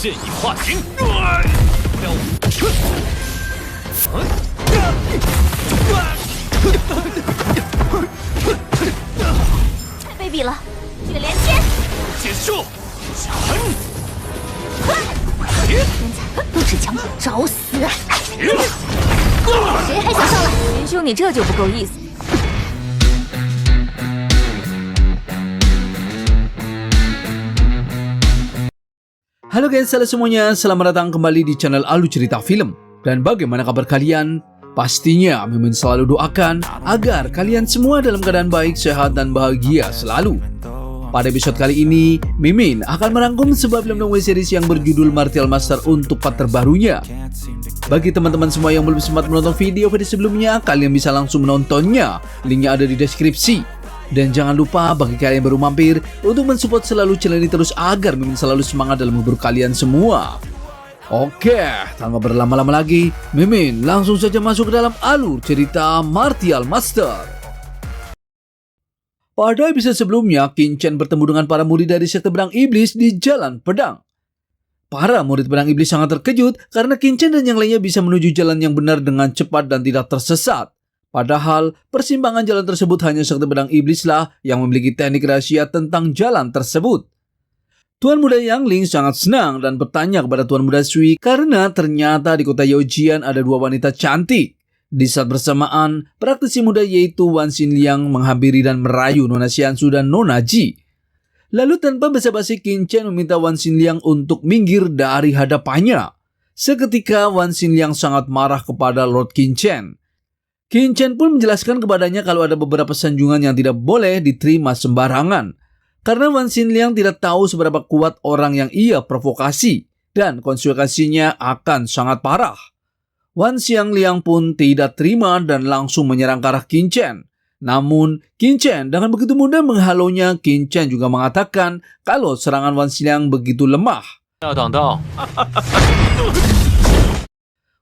剑已化形。太卑鄙了！这个连天结束。天才都只想找死！谁还想上来？林兄，你这就不够意思。Halo guys, halo semuanya. Selamat datang kembali di channel Alu Cerita Film. Dan bagaimana kabar kalian? Pastinya Mimin selalu doakan agar kalian semua dalam keadaan baik, sehat, dan bahagia selalu. Pada episode kali ini, Mimin akan merangkum sebuah film web series yang berjudul Martial Master untuk part terbarunya. Bagi teman-teman semua yang belum sempat menonton video sebelumnya, kalian bisa langsung menontonnya. Linknya ada di deskripsi. Dan jangan lupa bagi kalian yang baru mampir untuk mensupport selalu channel ini terus agar Mimin selalu semangat dalam menghibur kalian semua. Oke, tanpa berlama-lama lagi, Mimin langsung saja masuk ke dalam alur cerita Martial Master. Pada episode sebelumnya, Qin Chen bertemu dengan para murid dari sekte pedang iblis di Jalan Pedang. Para murid pedang iblis sangat terkejut karena Qin Chen dan yang lainnya bisa menuju jalan yang benar dengan cepat dan tidak tersesat. Padahal, persimpangan jalan tersebut hanya sekte pedang iblislah yang memiliki teknik rahasia tentang jalan tersebut. Tuan Muda Yang Ling sangat senang dan bertanya kepada Tuan Muda Sui karena ternyata di kota Yaojian ada dua wanita cantik. Di saat bersamaan, praktisi muda yaitu Wan Xinliang menghampiri dan merayu Nona Xiansu dan Nona Ji. Lalu tanpa basa-basi, Qin Chen meminta Wan Xinliang untuk minggir dari hadapannya. Seketika Wan Xinliang sangat marah kepada Lord Qin Chen. Qin Chen pun menjelaskan kepadanya kalau ada beberapa sanjungan yang tidak boleh diterima sembarangan. Karena Wan Xinliang tidak tahu seberapa kuat orang yang ia provokasi dan konsekuensinya akan sangat parah. Wan Xinliang pun tidak terima dan langsung menyerang ke arah Qin Chen. Namun, Qin Chen dengan begitu mudah menghalonya. Qin Chen juga mengatakan kalau serangan Wan Xinliang begitu lemah.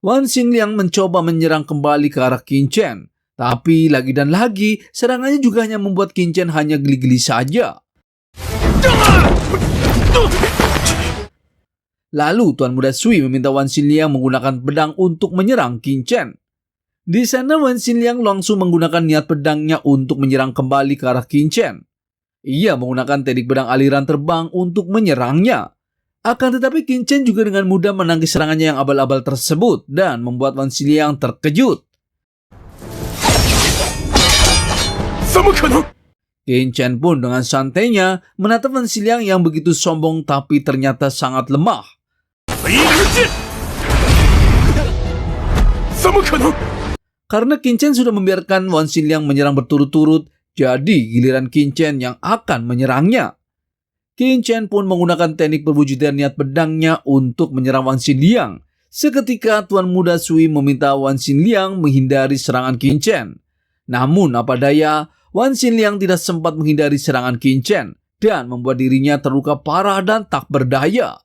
Wan Xinliang mencoba menyerang kembali ke arah Qin Chen. Tapi lagi dan lagi, serangannya juga hanya membuat Qin Chen hanya geli-geli saja. Lalu Tuan Muda Sui meminta Wan Xinliang menggunakan pedang untuk menyerang Qin Chen. Di sana Wan Xinliang langsung menggunakan niat pedangnya untuk menyerang kembali ke arah Qin Chen. Ia menggunakan teknik pedang aliran terbang untuk menyerangnya. Akan tetapi Qin Chen juga dengan mudah menangkis serangannya yang abal-abal tersebut dan membuat Wan Xinliang terkejut. Qin Chen pun dengan santainya menatap Wan Xinliang yang begitu sombong tapi ternyata sangat lemah. Karena Qin Chen sudah membiarkan Wan Xinliang menyerang berturut-turut, jadi giliran Qin Chen yang akan menyerangnya. Qin Chen pun menggunakan teknik perwujudan niat pedangnya untuk menyerang Wan Xinliang. Seketika Tuan Muda Sui meminta Wan Xinliang menghindari serangan Qin Chen. Namun apa daya, Wan Xinliang tidak sempat menghindari serangan Qin Chen dan membuat dirinya terluka parah dan tak berdaya.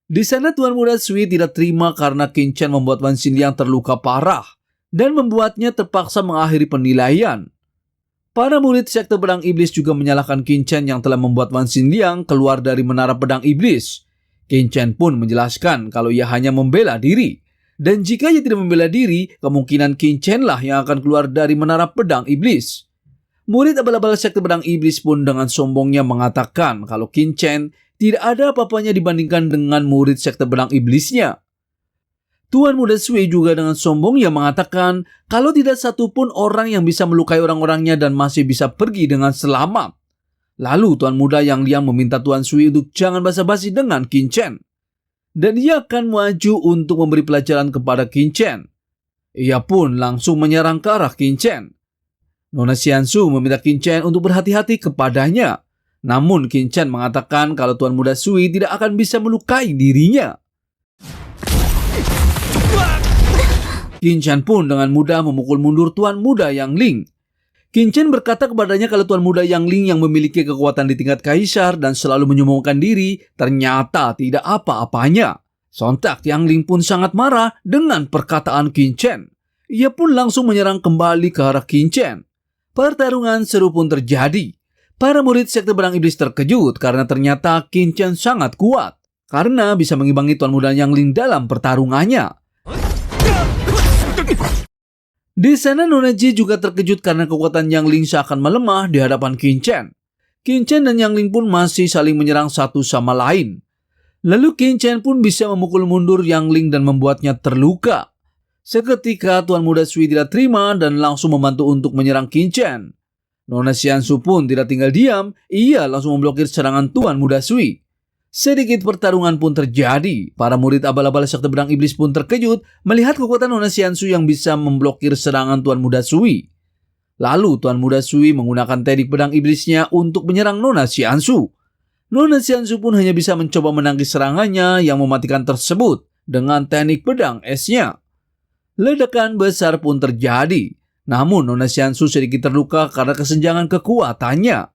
Di sana Tuan Muda Sui tidak terima karena Qin Chen membuat Wan Xinliang terluka parah dan membuatnya terpaksa mengakhiri penilaian. Para murid sekte pedang iblis juga menyalahkan Qin Chen yang telah membuat Wan Xinliang keluar dari menara pedang iblis. Qin Chen pun menjelaskan kalau ia hanya membela diri. Dan jika ia tidak membela diri, kemungkinan Qin Chen lah yang akan keluar dari menara pedang iblis. Murid abal-abal sekte pedang iblis pun dengan sombongnya mengatakan kalau Qin Chen tidak ada apa-apanya dibandingkan dengan murid sekte pedang iblisnya. Tuan Muda Sui juga dengan sombongnya mengatakan kalau tidak satupun orang yang bisa melukai orang-orangnya dan masih bisa pergi dengan selamat. Lalu Tuan Muda Yang Liang meminta Tuan Sui untuk jangan basa-basi dengan Qin Chen. Dan ia akan maju untuk memberi pelajaran kepada Qin Chen. Ia pun langsung menyerang ke arah Qin Chen. Nona Xiansu meminta Qin Chen untuk berhati-hati kepadanya. Namun Qin Chen mengatakan kalau Tuan Muda Sui tidak akan bisa melukai dirinya. Qin Chen pun dengan mudah memukul mundur Tuan Muda Yang Ling. Qin Chen berkata kepadanya kalau Tuan Muda Yang Ling yang memiliki kekuatan di tingkat kaisar dan selalu menyombongkan diri ternyata tidak apa-apanya. Sontak Yang Ling pun sangat marah dengan perkataan Qin Chen. Ia pun langsung menyerang kembali ke arah Qin Chen. Pertarungan seru pun terjadi. Para murid sekte pedang iblis terkejut karena ternyata Qin Chen sangat kuat karena bisa mengimbangi Tuan Muda Yang Ling dalam pertarungannya. Di sana Nona Ji juga terkejut karena kekuatan Yang Ling seakan melemah di hadapan Qin Chen. Qin Chen dan Yang Ling pun masih saling menyerang satu sama lain. Lalu Qin Chen pun bisa memukul mundur Yang Ling dan membuatnya terluka. Seketika Tuan Muda Sui tidak terima dan langsung membantu untuk menyerang Qin Chen. Nona Xiansu pun tidak tinggal diam, ia langsung memblokir serangan Tuan Muda Sui. Sedikit pertarungan pun terjadi. Para murid abal-abal sekte pedang iblis pun terkejut melihat kekuatan Nona Xiansu yang bisa memblokir serangan Tuan Muda Sui. Lalu Tuan Muda Sui menggunakan teknik pedang iblisnya untuk menyerang Nona Xiansu. Nona Xiansu pun hanya bisa mencoba menangkis serangannya yang mematikan tersebut dengan teknik pedang esnya. Ledakan besar pun terjadi. Namun Nona Xiansu sedikit terluka karena kesenjangan kekuatannya.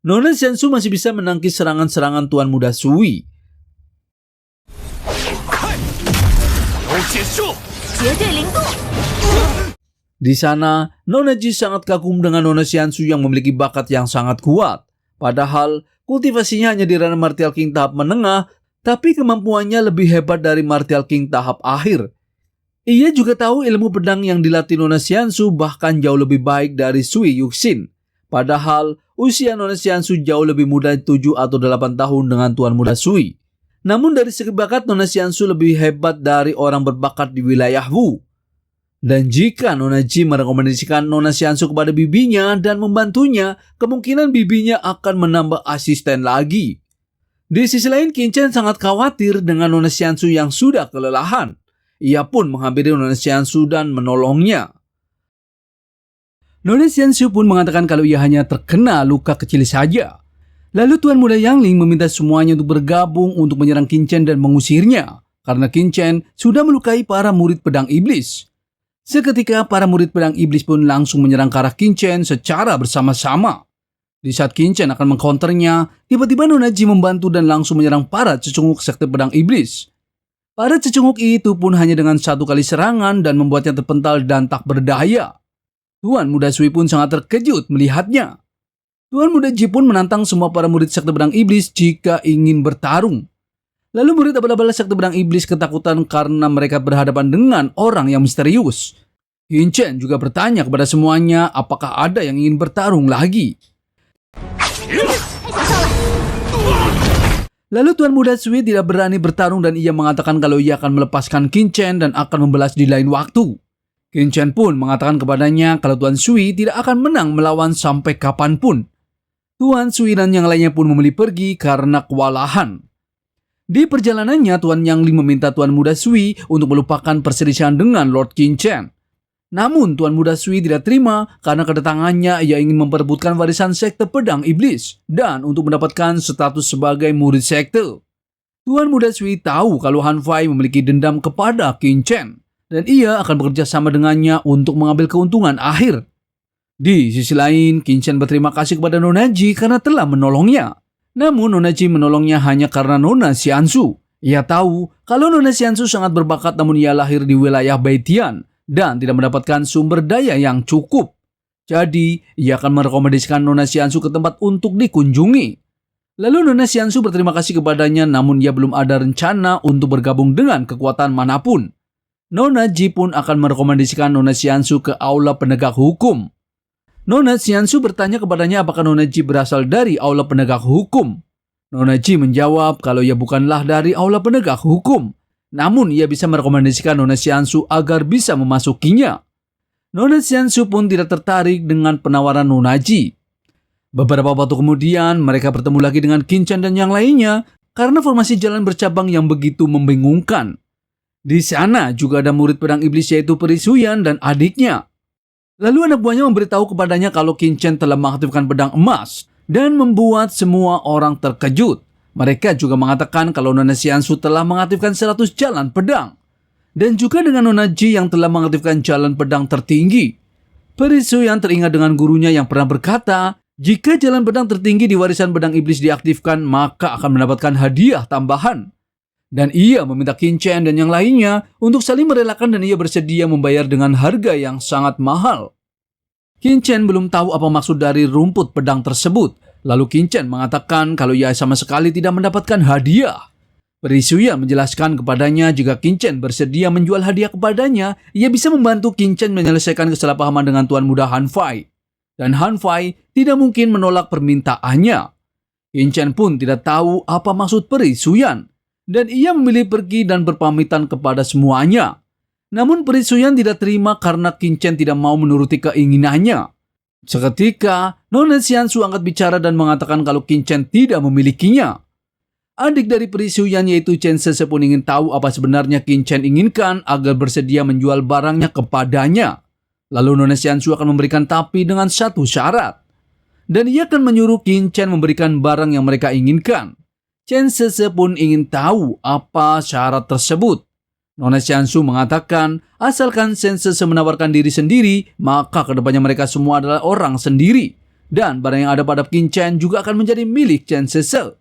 Nona Xiansu masih bisa menangkis serangan-serangan Tuan Muda Sui. Di sana, Nona Ji sangat kagum dengan Nona Xiansu yang memiliki bakat yang sangat kuat. Padahal, kultivasinya hanya di ranah Martial King tahap menengah, tapi kemampuannya lebih hebat dari Martial King tahap akhir. Ia juga tahu ilmu pedang yang dilatih Nona Xiansu bahkan jauh lebih baik dari Sui Yuxin. Padahal, usia Nona Xiansu jauh lebih muda 7 atau 8 tahun dengan Tuan Muda Sui. Namun dari segi bakat, Nona Xiansu lebih hebat dari orang berbakat di wilayah Wu. Dan jika Nona Ji merekomendasikan Nona Xiansu kepada bibinya dan membantunya, kemungkinan bibinya akan menambah asisten lagi. Di sisi lain, Qin Chen sangat khawatir dengan Nona Xiansu yang sudah kelelahan. Ia pun menghampiri Nona Xiansu dan menolongnya. Nona Xiansu pun mengatakan kalau ia hanya terkena luka kecil saja. Lalu Tuan Muda Yang Ling meminta semuanya untuk bergabung untuk menyerang Qin Chen dan mengusirnya, karena Qin Chen sudah melukai para murid pedang iblis. Seketika para murid pedang iblis pun langsung menyerang ke arah Qin Chen secara bersama-sama. Di saat Qin Chen akan mengcounternya, tiba-tiba Nona Ji membantu dan langsung menyerang para cecunguk sekte pedang iblis. Para cecunguk itu pun hanya dengan satu kali serangan dan membuatnya terpental dan tak berdaya. Tuan Muda Sui pun sangat terkejut melihatnya. Tuan Muda Ji pun menantang semua para murid sekte pedang iblis jika ingin bertarung. Lalu murid abal-abal sekte pedang iblis ketakutan karena mereka berhadapan dengan orang yang misterius. Qin Chen juga bertanya kepada semuanya apakah ada yang ingin bertarung lagi. Lalu Tuan Muda Sui tidak berani bertarung dan ia mengatakan kalau ia akan melepaskan Qin Chen dan akan membalas di lain waktu. Qin Chen pun mengatakan kepadanya kalau Tuan Sui tidak akan menang melawan sampai kapanpun. Tuan Sui dan yang lainnya pun memilih pergi karena kewalahan. Di perjalanannya, Tuan Yang Ling meminta Tuan Muda Sui untuk melupakan perselisihan dengan Lord Qin Chen. Namun Tuan Muda Sui tidak terima karena kedatangannya ia ingin memperebutkan warisan sekte pedang iblis dan untuk mendapatkan status sebagai murid sekte. Tuan Muda Sui tahu kalau Han Fai memiliki dendam kepada Qin Chen dan ia akan bekerja sama dengannya untuk mengambil keuntungan akhir. Di sisi lain, Qin Chen berterima kasih kepada Nona Ji karena telah menolongnya. Namun Nona Ji menolongnya hanya karena Nona Xiansu. Ia tahu kalau Nona Xiansu sangat berbakat namun ia lahir di wilayah Baitian dan tidak mendapatkan sumber daya yang cukup. Jadi, ia akan merekomendasikan Nona Xiansu ke tempat untuk dikunjungi. Lalu Nona Xiansu berterima kasih kepadanya namun ia belum ada rencana untuk bergabung dengan kekuatan manapun. Nona Ji pun akan merekomendasikan Nona Xiansu ke aula penegak hukum. Nona Xiansu bertanya kepadanya apakah Nona Ji berasal dari aula penegak hukum. Nona Ji menjawab kalau ia bukanlah dari aula penegak hukum. Namun ia bisa merekomendasikan Nona Xiansu agar bisa memasukinya. Nona Xiansu pun tidak tertarik dengan penawaran Nona Ji. Beberapa waktu kemudian mereka bertemu lagi dengan Qin Chen dan yang lainnya karena formasi jalan bercabang yang begitu membingungkan. Di sana juga ada murid pedang iblis yaitu Peri Xuyan dan adiknya. Lalu anak buahnya memberitahu kepadanya kalau Qin Chen telah mengaktifkan pedang emas dan membuat semua orang terkejut. Mereka juga mengatakan kalau Nona Xiansu telah mengaktifkan 100 jalan pedang. Dan juga dengan Nona Ji yang telah mengaktifkan jalan pedang tertinggi. Peri Xuyan teringat dengan gurunya yang pernah berkata, jika jalan pedang tertinggi di warisan pedang iblis diaktifkan, maka akan mendapatkan hadiah tambahan. Dan ia meminta Qin Chen dan yang lainnya untuk saling merelakan dan ia bersedia membayar dengan harga yang sangat mahal. Qin Chen belum tahu apa maksud dari rumput pedang tersebut. Lalu Qin Chen mengatakan kalau ia sama sekali tidak mendapatkan hadiah. Peri Xuyan menjelaskan kepadanya jika Qin Chen bersedia menjual hadiah kepadanya, ia bisa membantu Qin Chen menyelesaikan kesalahpahaman dengan Tuan Muda Han Fai. Dan Han Fai tidak mungkin menolak permintaannya. Qin Chen pun tidak tahu apa maksud Peri Xuyan. Dan ia memilih pergi dan berpamitan kepada semuanya. Namun Peri Xuyan tidak terima karena Qin Chen tidak mau menuruti keinginannya. Seketika, Nona Xiansu angkat bicara dan mengatakan kalau Qin Chen tidak memilikinya. Adik dari Peri Xuyan yaitu Chen Sese pun ingin tahu apa sebenarnya Qin Chen inginkan agar bersedia menjual barangnya kepadanya. Lalu Nona Xiansu akan memberikan tapi dengan satu syarat. Dan ia akan menyuruh Qin Chen memberikan barang yang mereka inginkan. Chen Sese pun ingin tahu apa syarat tersebut. Nona Xiansu mengatakan, asalkan Chen Sese menawarkan diri sendiri, maka kedepannya mereka semua adalah orang sendiri. Dan barang yang ada pada Qin Chen juga akan menjadi milik Chen Sese.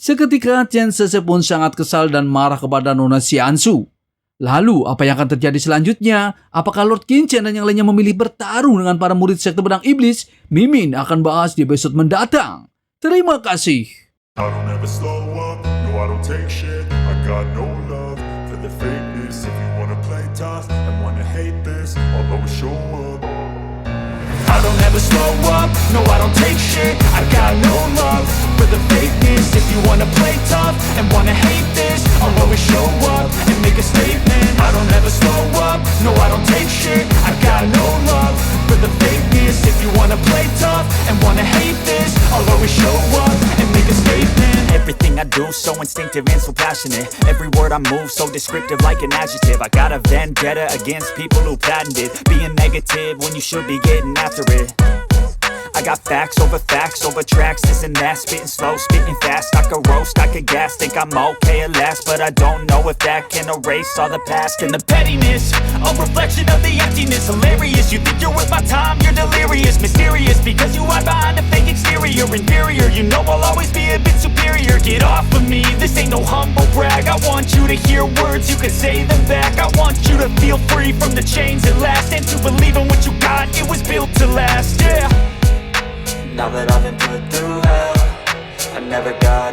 Seketika Chen Sese pun sangat kesal dan marah kepada Nona Xiansu. Lalu, apa yang akan terjadi selanjutnya? Apakah Lord Qin Chen dan yang lainnya memilih bertarung dengan para murid sekte pedang iblis? Mimin akan bahas di episode mendatang. Terima kasih. I don't ever slow up, no I don't take shit. I got no love for the fakeness. If you wanna play tough and wanna hate this, I'll always show up. I don't ever slow up, no I don't take shit. I got no love for the fakeness. If you wanna play tough and wanna hate this, I'll always show up and make a statement. I don't ever slow up, no I don't take shit. I got no love for the fakeness. If you wanna play tough and wanna hate this, I'll always show up and make a statement. Everything I do so instinctive and so passionate. Every word I move so descriptive like an adjective. I got a vendetta against people who patented being negative when you should be getting after it. I got facts over tracks, this and that. Spitting slow, spitting fast. I could roast, I could gas. Think I'm okay at last, but I don't know if that can erase all the past. And the pettiness, a reflection of the emptiness. Hilarious, you think you're worth my time, you're delirious. Mysterious, because you hide behind a fake exterior. Inferior, you know I'll always be a bit superior. Get off of me, this ain't no humble brag. I want you to hear words, you can say them back. I want you to feel free from the chains at last, and to believe in what you got, it was built to last, yeah. Now that I've been put through hell, I never got